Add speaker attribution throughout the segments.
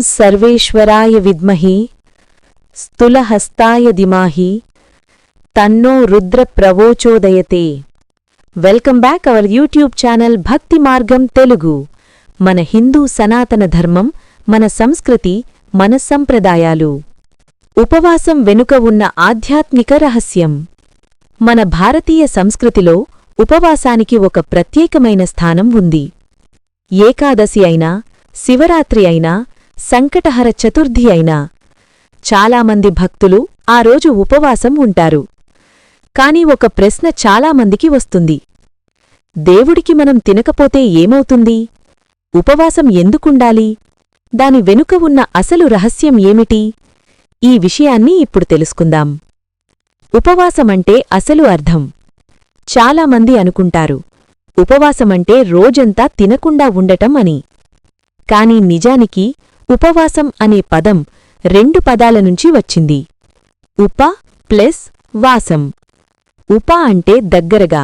Speaker 1: సర్వేశ్వరాయ విద్మహి స్థూలహస్తాయ ధీమహి తన్నో రుద్ర ప్రవోచోదయతే. Welcome back our YouTube channel Bhakti Margam Telugu. మన హిందూ సనాతన ధర్మం, మన సంస్కృతి, మన సంప్రదాయాలు. ఉపవాసం వెనుక ఉన్న ఆధ్యాత్మిక రహస్యం. మన భారతీయ సంస్కృతిలో ఉపవాసానికి ఒక ప్రత్యేకమైన స్థానం ఉంది. ఏకాదశి అయినా, శివరాత్రి అయినా, సంకటహర చతుర్థి అయినా చాలామంది భక్తులు ఆ రోజు ఉపవాసం ఉంటారు. కాని ఒక ప్రశ్న చాలామందికి వస్తుంది. దేవుడికి మనం తినకపోతే ఏమవుతుంది? ఉపవాసం ఎందుకుండాలి? దాని వెనుక ఉన్న అసలు రహస్యం ఏమిటి? ఈ విషయాన్ని ఇప్పుడు తెలుసుకుందాం. ఉపవాసమంటే అసలు అర్థం. చాలామంది అనుకుంటారు ఉపవాసమంటే రోజంతా తినకుండా ఉండటం అని. కాని నిజానికి ఉపవాసం అనే పదం 2 పదాల నుంచి వచ్చింది. ఉప ప్లస్ వాసం. ఉప అంటే దగ్గరగా,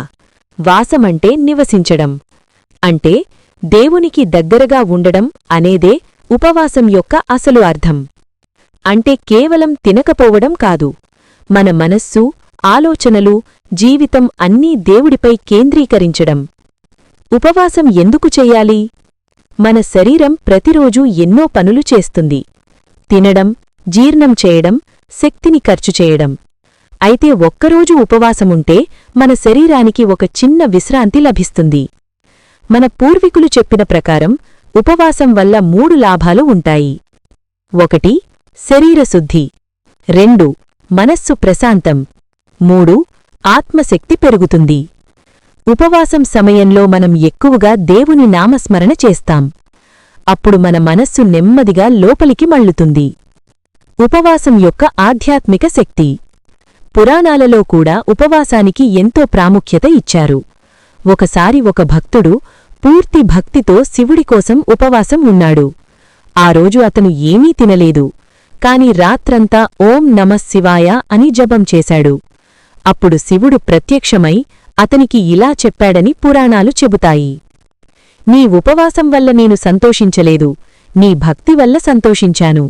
Speaker 1: వాసమంటే నివసించడం. అంటే దేవునికి దగ్గరగా ఉండడం అనేదే ఉపవాసం యొక్క అసలు అర్థం. అంటే కేవలం తినకపోవడం కాదు, మన మనస్సు, ఆలోచనలు, జీవితం అన్నీ దేవుడిపై కేంద్రీకరించడం. ఉపవాసం ఎందుకు చెయ్యాలి? మన శరీరం ప్రతిరోజూ ఎన్నో పనులు చేస్తుంది. తినడం, జీర్ణం చేయడం, శక్తిని ఖర్చు చేయడం. అయితే ఒక్కరోజు ఉపవాసముంటే మన శరీరానికి ఒక చిన్న విశ్రాంతి లభిస్తుంది. మన పూర్వీకులు చెప్పిన ప్రకారం ఉపవాసం వల్ల 3 లాభాలు ఉంటాయి. 1. శరీరశుద్ధి. 2. మనస్సు ప్రశాంతం. 3. ఆత్మశక్తి పెరుగుతుంది. ఉపవాసం సమయంలో మనం ఎక్కువగా దేవుని నామస్మరణ చేస్తాం. అప్పుడు మన మనస్సు నెమ్మదిగా లోపలికి మళ్ళుతుంది. ఉపవాసం యొక్క ఆధ్యాత్మిక శక్తి. పురాణాలలో కూడా ఉపవాసానికి ఎంతో ప్రాముఖ్యత ఇచ్చారు. ఒకసారి ఒక భక్తుడు పూర్తి భక్తితో శివుడి కోసం ఉపవాసం ఉన్నాడు. ఆ రోజు అతను ఏమీ తినలేదు. కాని రాత్రంతా ఓం నమః శివాయ అని జపం చేశాడు. అప్పుడు శివుడు ప్రత్యక్షమై అతనికి ఇలా చెప్పాడని పురాణాలు చెబుతాయి. నీ ఉపవాసం వల్ల నేను సంతోషించలేదు, నీ భక్తి వల్ల సంతోషించాను.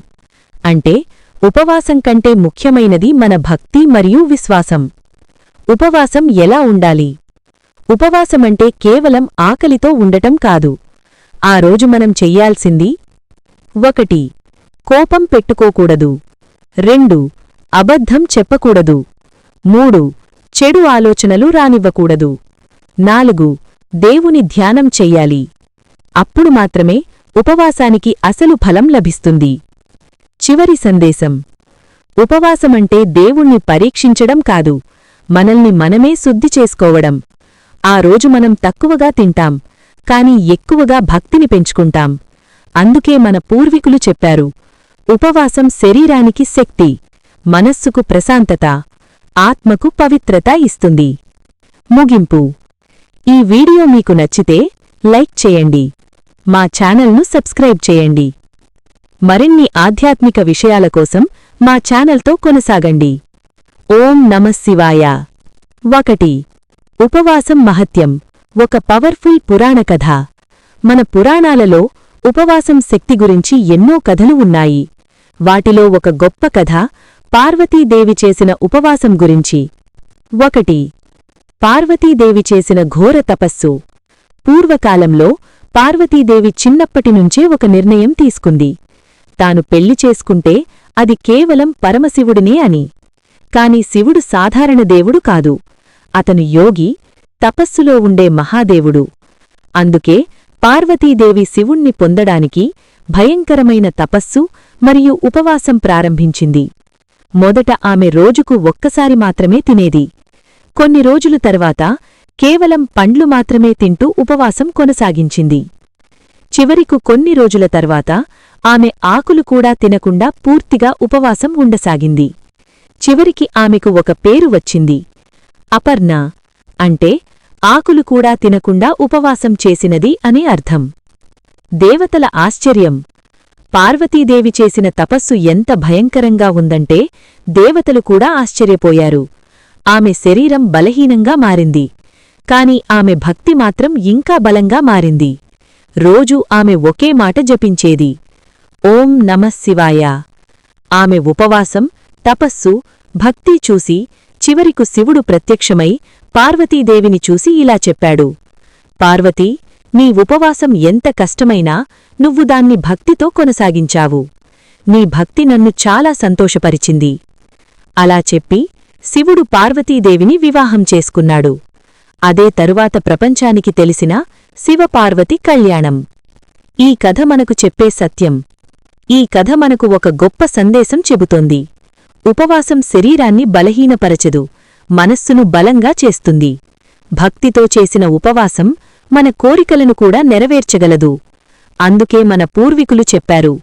Speaker 1: అంటే ఉపవాసం కంటే ముఖ్యమైనది మన భక్తి మరియు విశ్వాసం. ఉపవాసం ఎలా ఉండాలి? ఉపవాసమంటే కేవలం ఆకలితో ఉండటం కాదు. ఆ రోజు మనం చెయ్యాల్సింది: 1. కోపం పెట్టుకోకూడదు. 2. అబద్ధం చెప్పకూడదు. 3. చెడు ఆలోచనలు రానివ్వకూడదు. 4. దేవుని ధ్యానం చెయ్యాలి. అప్పుడు మాత్రమే ఉపవాసానికి అసలు ఫలం లభిస్తుంది. చివరి సందేశం: ఉపవాసమంటే దేవుణ్ణి పరీక్షించడం కాదు, మనల్ని మనమే శుద్ధి చేసుకోవడం. ఆ రోజు మనం తక్కువగా తింటాం, కాని ఎక్కువగా భక్తిని పెంచుకుంటాం. అందుకే మన పూర్వీకులు చెప్పారు, ఉపవాసం శరీరానికి శక్తి, మనస్సుకు ప్రశాంతత, ఆత్మకు పవిత్రత ఇస్తుంది. ముగింపు: ఈ వీడియో మీకు నచ్చితే లైక్ చేయండి, మా ఛానల్ను సబ్స్క్రైబ్ చేయండి. మరిన్ని ఆధ్యాత్మిక విషయాల కోసం మా ఛానల్తో కొనసాగండి. ఓం నమః శివాయ. 1. ఉపవాసం మహత్యం. ఒక పవర్ఫుల్ పురాణ కథ. మన పురాణాలలో ఉపవాసం శక్తి గురించి ఎన్నో కథలు ఉన్నాయి. వాటిలో ఒక గొప్ప కథ పార్వతీదేవి చేసిన ఉపవాసం గురించి. 1. పార్వతీదేవి చేసిన ఘోర తపస్సు. పూర్వకాలంలో పార్వతీదేవి చిన్నప్పటినుంచే ఒక నిర్ణయం తీసుకుంది. తాను పెళ్లి చేసుకుంటే అది కేవలం పరమశివుడినే అని. కాని శివుడు సాధారణ దేవుడు కాదు, అతను యోగి, తపస్సులో ఉండే మహాదేవుడు. అందుకే పార్వతీదేవి శివుణ్ణి పొందడానికి భయంకరమైన తపస్సు మరియు ఉపవాసం ప్రారంభించింది. మొదట ఆమె రోజుకు ఒక్కసారి మాత్రమే తినేది. కొన్ని రోజుల తర్వాత కేవలం పండ్లు మాత్రమే తింటూ ఉపవాసం కొనసాగించింది. చివరికి కొన్ని రోజుల తర్వాత ఆమె ఆకులు కూడా తినకుండా పూర్తిగా ఉపవాసం ఉండసాగింది. చివరికి ఆమెకు ఒక పేరు వచ్చింది, అపర్ణ. అంటే ఆకులు కూడా తినకుండా ఉపవాసం చేసినది అని అర్థం. దేవతల ఆశ్చర్యం. పార్వతీదేవి చేసిన తపస్సు ఎంత భయంకరంగా ఉందంటే దేవతలు కూడా ఆశ్చర్యపోయారు. ఆమె శరీరం బలహీనంగా మారింది, కాని ఆమె భక్తి మాత్రం ఇంకా బలంగా మారింది. రోజూ ఆమె ఒకే మాట జపించేది, ఓం నమః శివాయ. ఆమె ఉపవాసం, తపస్సు, భక్తి చూసి చివరికు శివుడు ప్రత్యక్షమై పార్వతీదేవిని చూసి ఇలా చెప్పాడు: పార్వతీ, నీ ఉపవాసం ఎంత కష్టమైనా నువ్వు దాన్ని భక్తితో కొనసాగించావు. నీ భక్తి నన్ను చాలా సంతోషపరిచింది. అలా చెప్పి శివుడు పార్వతీదేవిని వివాహం చేసుకున్నాడు. అదే తరువాత ప్రపంచానికి తెలిసిన శివపార్వతి కళ్యాణం. ఈ కథ మనకు చెప్పే సత్యం. ఈ కథ మనకు ఒక గొప్ప సందేశం చెబుతోంది. ఉపవాసం శరీరాన్ని బలహీనపరచదు, మనస్సును బలంగా చేస్తుంది. భక్తితో చేసిన ఉపవాసం మన కోరికలను కూడా నెరవేర్చగలదు. అందుకే మన పూర్వీకులు చెప్పారు,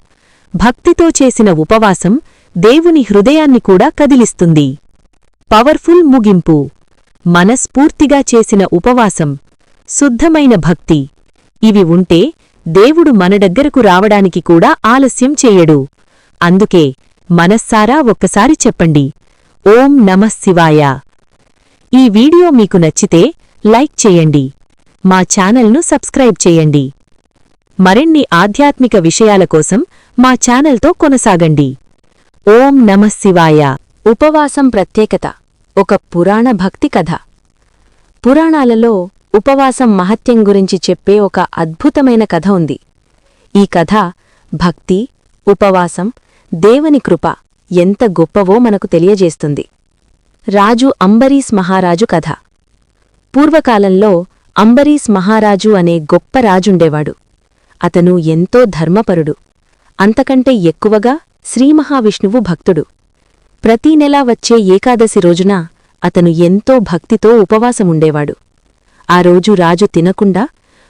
Speaker 1: భక్తితో చేసిన ఉపవాసం దేవుని హృదయాన్ని కూడా కదిలిస్తుంది. పవర్ఫుల్ ముగింపు. మనస్ఫూర్తిగా చేసిన ఉపవాసం, శుద్ధమైన భక్తి, ఇవి ఉంటే దేవుడు మన దగ్గరకు రావడానికి కూడా ఆలస్యం చేయడు. అందుకే మనస్సారా ఒక్కసారి చెప్పండి: ఓం నమః శివాయ. ఈ వీడియో మీకు నచ్చితే లైక్ చేయండి, మా ఛానల్ను సబ్స్క్రైబ్ చేయండి. మరిన్ని ఆధ్యాత్మిక విషయాల కోసం మా ఛానల్తో కొనసాగండి. ఓం నమః శివాయ. ఉపవాసం ప్రత్యేకత. ఒక పురాణ భక్తి కథ. పురాణాలలో ఉపవాసం మహత్యం గురించి చెప్పే ఒక అద్భుతమైన కథ ఉంది. ఈ కథ భక్తి, ఉపవాసం, దేవుని కృప ఎంత గొప్పవో మనకు తెలియజేస్తుంది. రాజు అంబరీష్ మహారాజు కథ. పూర్వకాలంలో అంబరీష్ మహారాజు అనే గొప్ప రాజుండేవాడు. అతను ఎంతో ధర్మపరుడు. అంతకంటే ఎక్కువగా శ్రీమహావిష్ణువు భక్తుడు. ప్రతీ నెలా వచ్చే ఏకాదశి రోజున అతను ఎంతో భక్తితో ఉపవాసముండేవాడు. ఆ రోజు రాజు తినకుండా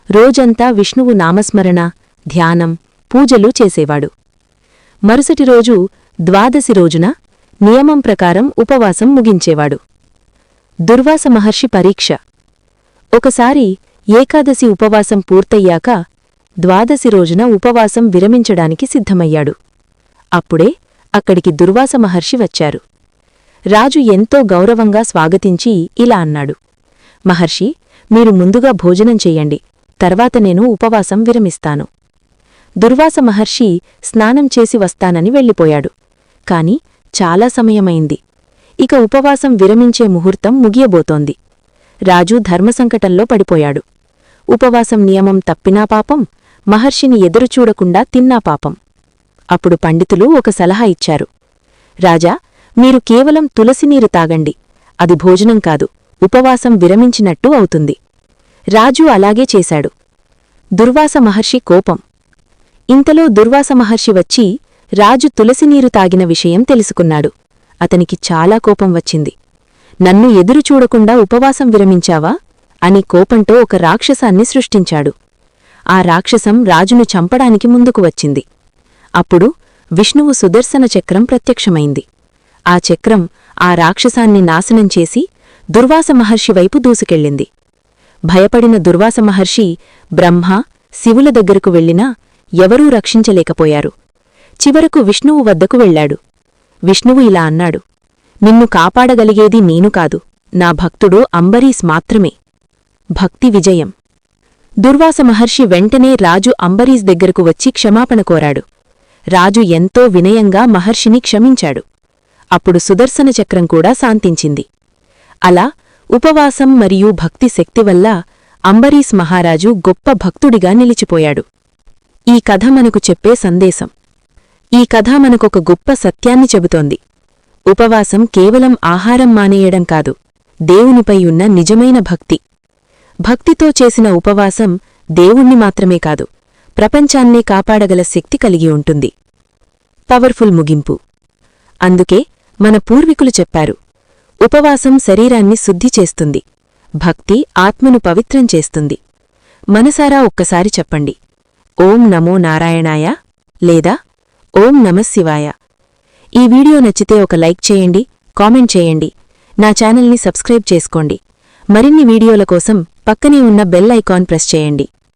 Speaker 1: రోజంతా విష్ణువు నామస్మరణ, ధ్యానం, పూజలు చేసేవాడు. మరుసటి రోజు ద్వాదశి రోజున నియమం ప్రకారం ఉపవాసం ముగించేవాడు. దుర్వాస మహర్షి పరీక్ష. ఒకసారి ఏకాదశి ఉపవాసం పూర్తయ్యాక ద్వాదశి రోజున ఉపవాసం విరమించడానికి సిద్ధమయ్యాడు. అప్పుడే అక్కడికి దుర్వాస మహర్షి వచ్చారు. రాజు ఎంతో గౌరవంగా స్వాగతించి ఇలా అన్నాడు: మహర్షి, మీరు ముందుగా భోజనం చెయ్యండి, తర్వాత నేను ఉపవాసం విరమిస్తాను. దుర్వాస మహర్షి స్నానం చేసి వస్తానని వెళ్ళిపోయాడు. కాని చాలా సమయమైంది. ఇక ఉపవాసం విరమించే ముహూర్తం ముగియబోతోంది. రాజు ధర్మసంకటంలో పడిపోయాడు. ఉపవాసం నియమం తప్పినా పాపం, మహర్షిని ఎదురుచూడకుండా తిన్నా పాపం. అప్పుడు పండితులు ఒక సలహా ఇచ్చారు: రాజా, మీరు కేవలం తులసినీరు తాగండి, అది భోజనం కాదు, ఉపవాసం విరమించినట్టు అవుతుంది. రాజు అలాగే చేశాడు. దుర్వాస మహర్షి కోపం. ఇంతలో దుర్వాస మహర్షి వచ్చి రాజు తులసినీరు తాగిన విషయం తెలుసుకున్నాడు. అతనికి చాలా కోపం వచ్చింది. నన్ను ఎదురుచూడకుండా ఉపవాసం విరమించావా అని కోపంతో ఒక రాక్షసాన్ని సృష్టించాడు. ఆ రాక్షసం రాజును చంపడానికి ముందుకు వచ్చింది. అప్పుడు విష్ణువు సుదర్శన చక్రం ప్రత్యక్షమైంది. ఆ చక్రం ఆ రాక్షసాన్ని నాశనం చేసి దుర్వాస మహర్షి వైపు దూసుకెళ్ళింది. భయపడిన దుర్వాస మహర్షి బ్రహ్మ, శివుల దగ్గరకు వెళ్ళినా ఎవరూ రక్షించలేకపోయారు. చివరకు విష్ణువు వద్దకు వెళ్లాడు. విష్ణువు ఇలా అన్నాడు: నిన్ను కాపాడగలిగేది నేను కాదు, నా భక్తుడు అంబరీష్ మాత్రమే. భక్తి విజయం. దుర్వాస మహర్షి వెంటనే రాజు అంబరీష్ దగ్గరకు వచ్చి క్షమాపణ కోరాడు. రాజు ఎంతో వినయంగా మహర్షిని క్షమించాడు. అప్పుడు సుదర్శన చక్రం కూడా శాంతించింది. అలా ఉపవాసం మరియు భక్తి శక్తి వల్ల అంబరీష్ మహారాజు గొప్ప భక్తుడిగా నిలిచిపోయాడు. ఈ కథ మనకు చెప్పే సందేశం. ఈ కథ మనకొక గొప్ప సత్యాన్ని చెబుతోంది. ఉపవాసం కేవలం ఆహారం మానేయడం కాదు, దేవునిపై ఉన్న నిజమైన భక్తి. భక్తితో చేసిన ఉపవాసం దేవుణ్ణి మాత్రమే కాదు, ప్రపంచాన్నే కాపాడగల శక్తి కలిగి ఉంటుంది. పవర్ఫుల్ ముగింపు. అందుకే మన పూర్వీకులు చెప్పారు, ఉపవాసం శరీరాన్ని శుద్ధి చేస్తుంది, భక్తి ఆత్మను పవిత్రం చేస్తుంది. మనసారా ఒక్కసారి చెప్పండి: ఓం నమో నారాయణాయ లేదా ఓం నమః శివాయ. ఈ వీడియో నచ్చితే ఒక లైక్ చేయండి, కామెంట్ చేయండి, నా ఛానల్ని సబ్స్క్రైబ్ చేసుకోండి. మరిన్ని వీడియోల కోసం పక్కనే ఉన్న బెల్ ఐకాన్ ప్రెస్ చేయండి.